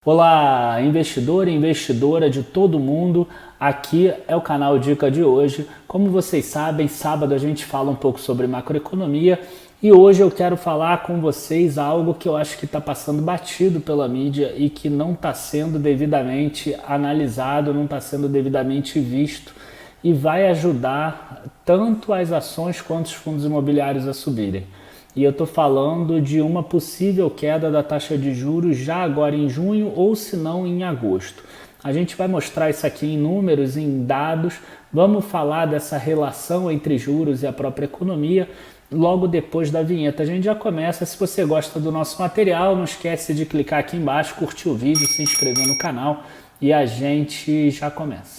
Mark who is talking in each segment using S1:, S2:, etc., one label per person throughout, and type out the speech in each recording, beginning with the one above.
S1: Olá, investidor e investidora de todo mundo, aqui é o canal Dica de hoje. Como vocês sabem, sábado a gente fala um pouco sobre macroeconomia e hoje eu quero falar com vocês algo que eu acho que está passando batido pela mídia e que não está sendo devidamente analisado, não está sendo devidamente visto e vai ajudar tanto as ações quanto os fundos imobiliários a subirem. E eu estou falando de uma possível queda da taxa de juros já agora em junho ou se não em agosto. A gente vai mostrar isso aqui em números, em dados, vamos falar dessa relação entre juros e a própria economia logo depois da vinheta. A gente já começa. Se você gosta do nosso material, não esquece de clicar aqui embaixo, curtir o vídeo, se inscrever no canal e a gente já começa.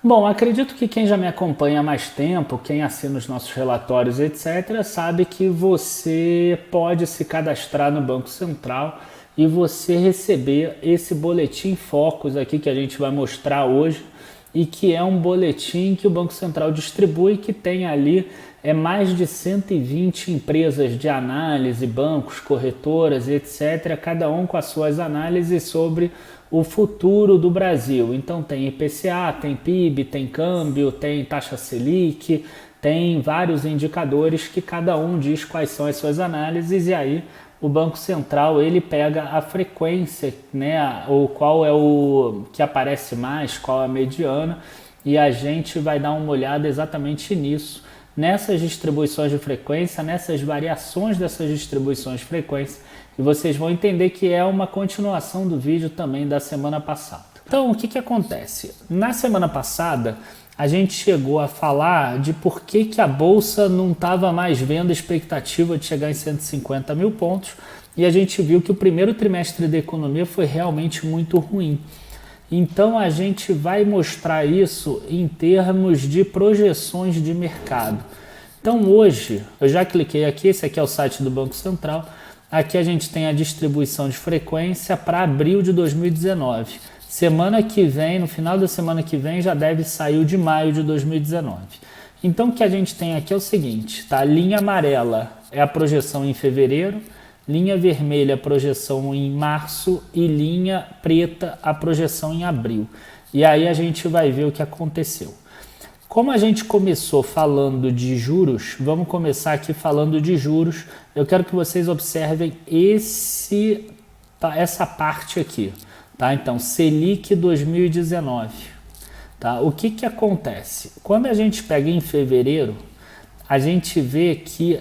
S1: Bom, acredito que quem já me acompanha há mais tempo, quem assina os nossos relatórios, etc., sabe que você pode se cadastrar no Banco Central e você receber esse boletim Focus aqui que a gente vai mostrar hoje e que é um boletim que o Banco Central distribui, que tem ali mais de 120 empresas de análise, bancos, corretoras, etc., cada um com as suas análises sobre o futuro do Brasil. Então tem IPCA, tem PIB, tem câmbio, tem taxa Selic, tem vários indicadores que cada um diz quais são as suas análises e aí o Banco Central ele pega a frequência, né, ou qual é o que aparece mais, qual é a mediana, e a gente vai dar uma olhada exatamente nisso, nessas distribuições de frequência, nessas variações dessas distribuições de frequência, e vocês vão entender que é uma continuação do vídeo também da semana passada. Então, o que acontece? Na semana passada, a gente chegou a falar de por que a Bolsa não estava mais vendo a expectativa de chegar em 150 mil pontos, e a gente viu que o primeiro trimestre da economia foi realmente muito ruim. Então, a gente vai mostrar isso em termos de projeções de mercado. Então, hoje, eu já cliquei aqui, esse aqui é o site do Banco Central. Aqui a gente tem a distribuição de frequência para abril de 2019. Semana que vem, no final da semana que vem, já deve sair o de maio de 2019. Então o que a gente tem aqui é o seguinte, tá? Linha amarela é a projeção em fevereiro, linha vermelha a projeção em março e linha preta a projeção em abril. E aí a gente vai ver o que aconteceu. Como a gente começou falando de juros, vamos começar aqui falando de juros. Eu quero que vocês observem essa parte aqui, tá? Então, Selic 2019. Tá? O que acontece? Quando a gente pega em fevereiro, a gente vê que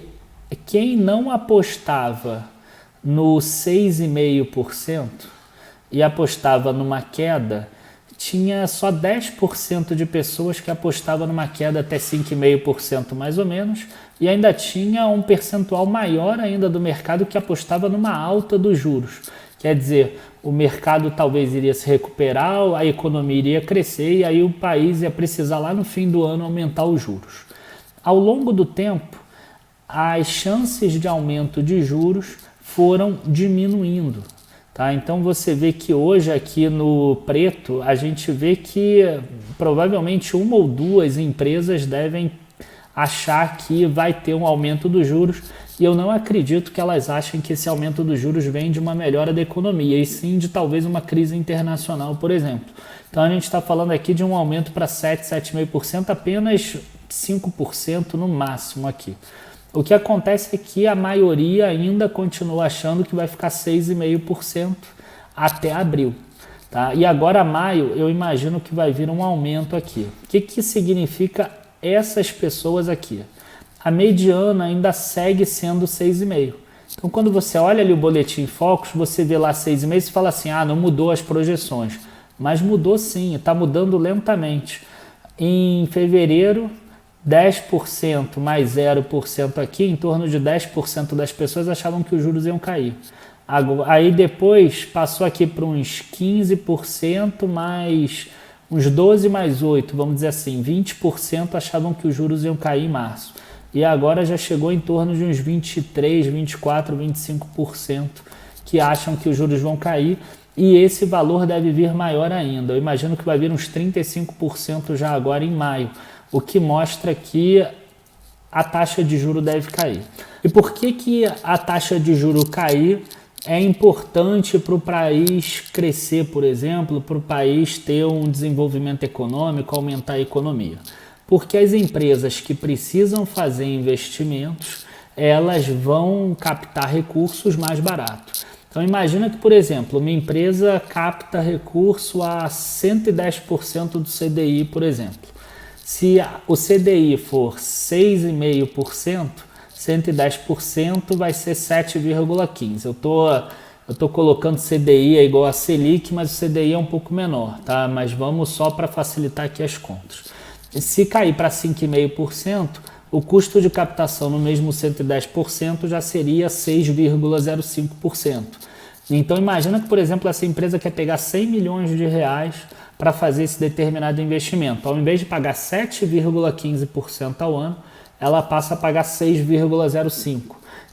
S1: quem não apostava no 6,5% e apostava numa queda, tinha só 10% de pessoas que apostavam numa queda até 5,5% mais ou menos, e ainda tinha um percentual maior ainda do mercado que apostava numa alta dos juros. Quer dizer, o mercado talvez iria se recuperar, a economia iria crescer e aí o país ia precisar lá no fim do ano aumentar os juros. Ao longo do tempo, as chances de aumento de juros foram diminuindo. Tá? Então você vê que hoje aqui no preto a gente vê que provavelmente uma ou duas empresas devem achar que vai ter um aumento dos juros e eu não acredito que elas achem que esse aumento dos juros vem de uma melhora da economia e sim de talvez uma crise internacional, por exemplo. Então a gente está falando aqui de um aumento para 7, 7,5%, apenas 5% no máximo aqui. O que acontece é que a maioria ainda continua achando que vai ficar 6,5% até abril. Tá? E agora maio eu imagino que vai vir um aumento aqui. O que significa essas pessoas aqui? A mediana ainda segue sendo 6,5%. Então quando você olha ali o boletim Focus, você vê lá 6,5% e fala assim, não mudou as projeções. Mas mudou sim, está mudando lentamente. Em fevereiro, 10% mais 0% aqui, em torno de 10% das pessoas achavam que os juros iam cair. Aí depois passou aqui para uns 15% mais uns 12 mais 8, vamos dizer assim, 20% achavam que os juros iam cair em março. E agora já chegou em torno de uns 23, 24, 25% que acham que os juros vão cair. e esse valor deve vir maior ainda. Eu imagino que vai vir uns 35% já agora em maio, o que mostra que a taxa de juro deve cair. E por que a taxa de juro cair é importante para o país crescer, por exemplo, para o país ter um desenvolvimento econômico, aumentar a economia? Porque as empresas que precisam fazer investimentos, elas vão captar recursos mais baratos. Então imagina que, por exemplo, uma empresa capta recurso a 110% do CDI, por exemplo. Se o CDI for 6,5%, 110% vai ser 7,15%. Eu tô colocando CDI é igual a Selic, mas o CDI é um pouco menor, tá? Mas vamos só para facilitar aqui as contas. Se cair para 5,5%, o custo de captação no mesmo 110% já seria 6,05%. Então imagina que, por exemplo, essa empresa quer pegar 100 milhões de reais para fazer esse determinado investimento. Ao invés de pagar 7,15% ao ano, ela passa a pagar 6,05%.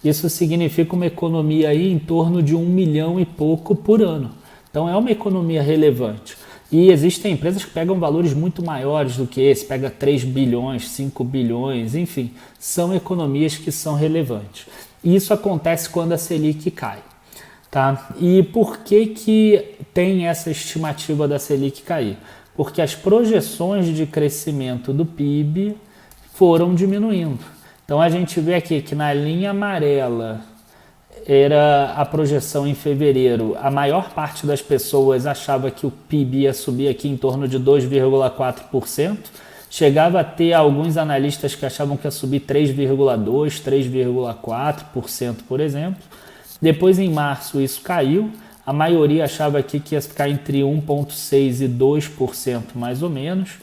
S1: Isso significa uma economia aí em torno de 1 milhão e pouco por ano. Então é uma economia relevante. E existem empresas que pegam valores muito maiores do que esse, pega 3 bilhões, 5 bilhões, enfim, são economias que são relevantes. E isso acontece quando a Selic cai. Tá? E por que tem essa estimativa da Selic cair? Porque as projeções de crescimento do PIB foram diminuindo. Então a gente vê aqui que na linha amarela era a projeção em fevereiro. A maior parte das pessoas achava que o PIB ia subir aqui em torno de 2,4%. Chegava a ter alguns analistas que achavam que ia subir 3,2%, 3,4%, por exemplo. Depois, em março, isso caiu. A maioria achava aqui que ia ficar entre 1,6% e 2%, mais ou menos.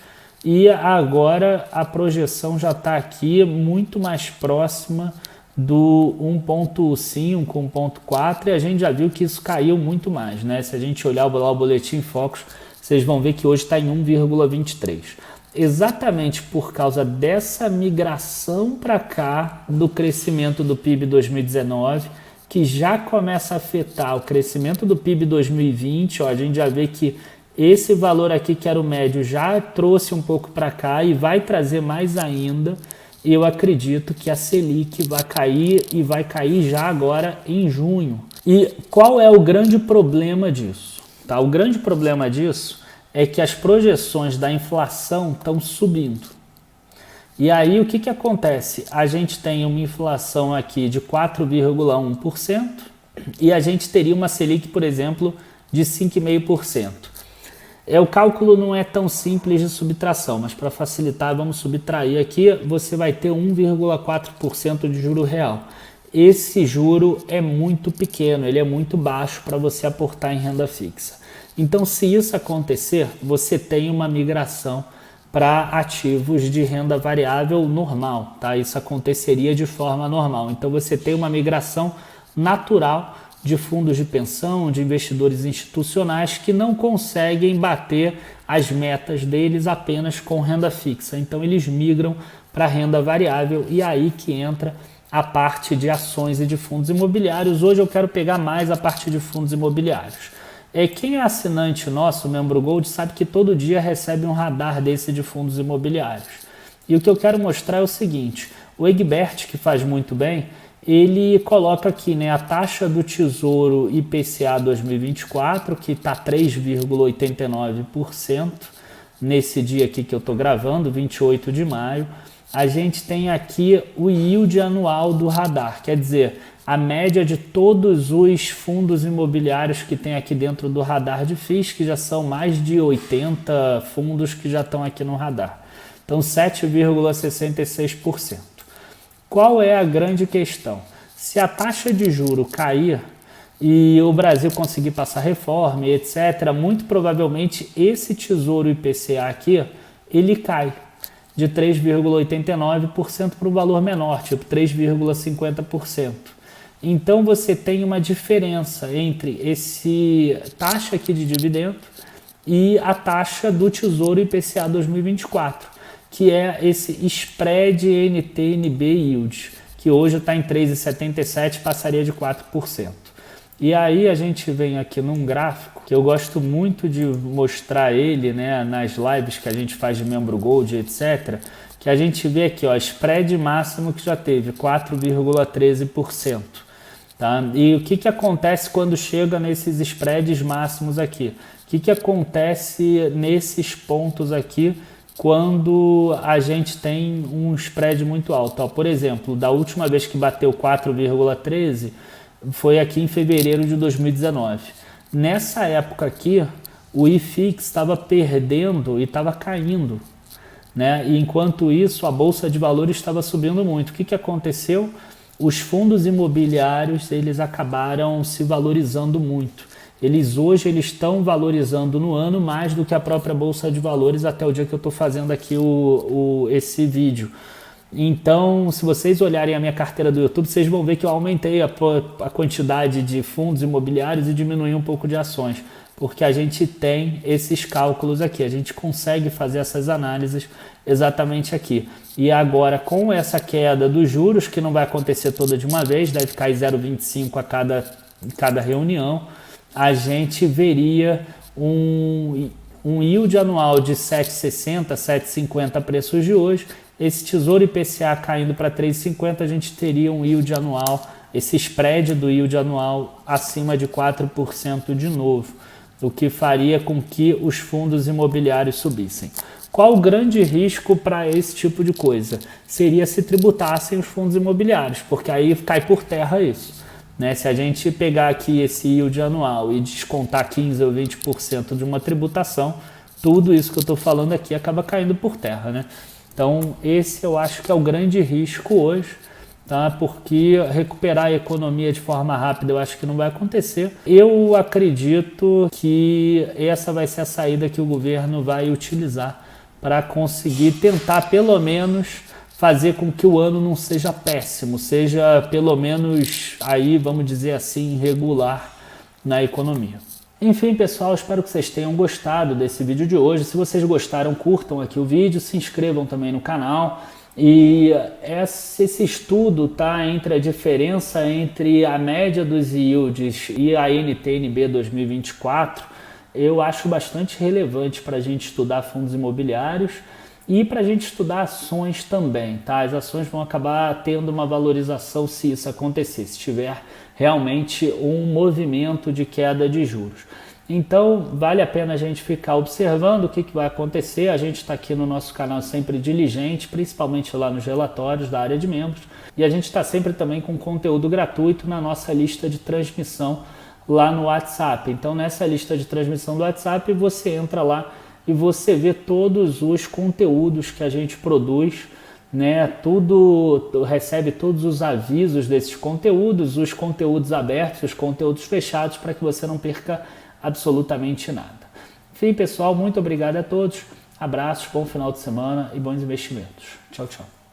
S1: E agora a projeção já está aqui muito mais próxima do 1,5%, 1,4%, e a gente já viu que isso caiu muito mais, né? Se a gente olhar lá o Boletim Focus, vocês vão ver que hoje está em 1,23%. Exatamente por causa dessa migração para cá do crescimento do PIB 2019, que já começa a afetar o crescimento do PIB 2020, ó, a gente já vê que esse valor aqui, que era o médio, já trouxe um pouco para cá e vai trazer mais ainda. Eu acredito que a Selic vai cair e vai cair já agora em junho. E qual é o grande problema disso? Tá? O grande problema disso é que as projeções da inflação estão subindo. E aí o que acontece? A gente tem uma inflação aqui de 4,1% e a gente teria uma Selic, por exemplo, de 5,5%. O cálculo não é tão simples de subtração, mas para facilitar, vamos subtrair aqui, você vai ter 1,4% de juro real. Esse juro é muito pequeno, ele é muito baixo para você aportar em renda fixa. Então, se isso acontecer, você tem uma migração para ativos de renda variável normal, tá? Isso aconteceria de forma normal. Então, você tem uma migração natural de fundos de pensão, de investidores institucionais que não conseguem bater as metas deles apenas com renda fixa. Então eles migram para renda variável e aí que entra a parte de ações e de fundos imobiliários. Hoje eu quero pegar mais a parte de fundos imobiliários. Quem é assinante nosso, membro Gold, sabe que todo dia recebe um radar desse de fundos imobiliários. E o que eu quero mostrar é o seguinte, o Egbert, que faz muito bem, ele coloca aqui, né, a taxa do Tesouro IPCA 2024, que está 3,89% nesse dia aqui que eu estou gravando, 28 de maio. A gente tem aqui o yield anual do radar, quer dizer, a média de todos os fundos imobiliários que tem aqui dentro do radar de FIIs, que já são mais de 80 fundos que já estão aqui no radar. Então, 7,66%. Qual é a grande questão? Se a taxa de juro cair e o Brasil conseguir passar reforma, etc., muito provavelmente esse Tesouro IPCA aqui, ele cai de 3,89% para um valor menor, tipo 3,50%. Então você tem uma diferença entre esse taxa aqui de dividendo e a taxa do Tesouro IPCA 2024. Que é esse spread NTNB Yield, que hoje está em 3,77, passaria de 4%. E aí a gente vem aqui num gráfico que eu gosto muito de mostrar ele, né, nas lives que a gente faz de membro Gold, etc., que a gente vê aqui, ó, spread máximo que já teve, 4,13%. Tá? E o que acontece quando chega nesses spreads máximos aqui? O que acontece nesses pontos aqui quando a gente tem um spread muito alto? Ó, por exemplo, da última vez que bateu 4,13 foi aqui em fevereiro de 2019. Nessa época aqui, o IFIX estava perdendo e estava caindo, né? E enquanto isso, a Bolsa de Valores estava subindo muito. O que aconteceu? Os fundos imobiliários, eles acabaram se valorizando muito. Hoje eles estão valorizando no ano mais do que a própria Bolsa de Valores até o dia que eu estou fazendo aqui esse vídeo. Então, se vocês olharem a minha carteira do YouTube, vocês vão ver que eu aumentei a quantidade de fundos imobiliários e diminui um pouco de ações, porque a gente tem esses cálculos aqui, a gente consegue fazer essas análises exatamente aqui. E agora, com essa queda dos juros, que não vai acontecer toda de uma vez, deve cair 0,25 a cada reunião, a gente veria um yield anual de 7,60, 7,50 preços de hoje. Esse Tesouro IPCA caindo para 3,50, a gente teria um yield anual, esse spread do yield anual acima de 4% de novo, o que faria com que os fundos imobiliários subissem. Qual o grande risco para esse tipo de coisa? Seria se tributassem os fundos imobiliários, porque aí cai por terra isso. Né? Se a gente pegar aqui esse yield anual e descontar 15% ou 20% de uma tributação, tudo isso que eu estou falando aqui acaba caindo por terra, né? Então, esse eu acho que é o grande risco hoje, tá? Porque recuperar a economia de forma rápida eu acho que não vai acontecer. Eu acredito que essa vai ser a saída que o governo vai utilizar para conseguir tentar, pelo menos, fazer com que o ano não seja péssimo, seja pelo menos, aí, vamos dizer assim, regular na economia. Enfim, pessoal, espero que vocês tenham gostado desse vídeo de hoje. Se vocês gostaram, curtam aqui o vídeo, se inscrevam também no canal. E esse estudo tá entre a diferença entre a média dos yields e a NTN-B 2024, eu acho bastante relevante para a gente estudar fundos imobiliários e para a gente estudar ações também, tá? As ações vão acabar tendo uma valorização se isso acontecer, se tiver realmente um movimento de queda de juros. Então, vale a pena a gente ficar observando o que vai acontecer. A gente está aqui no nosso canal sempre diligente, principalmente lá nos relatórios da área de membros. E a gente está sempre também com conteúdo gratuito na nossa lista de transmissão lá no WhatsApp. Então, nessa lista de transmissão do WhatsApp, você entra lá e você vê todos os conteúdos que a gente produz, né? Recebe todos os avisos desses conteúdos, os conteúdos abertos, os conteúdos fechados, para que você não perca absolutamente nada. Enfim, pessoal, muito obrigado a todos. Abraços, bom final de semana e bons investimentos. Tchau, tchau.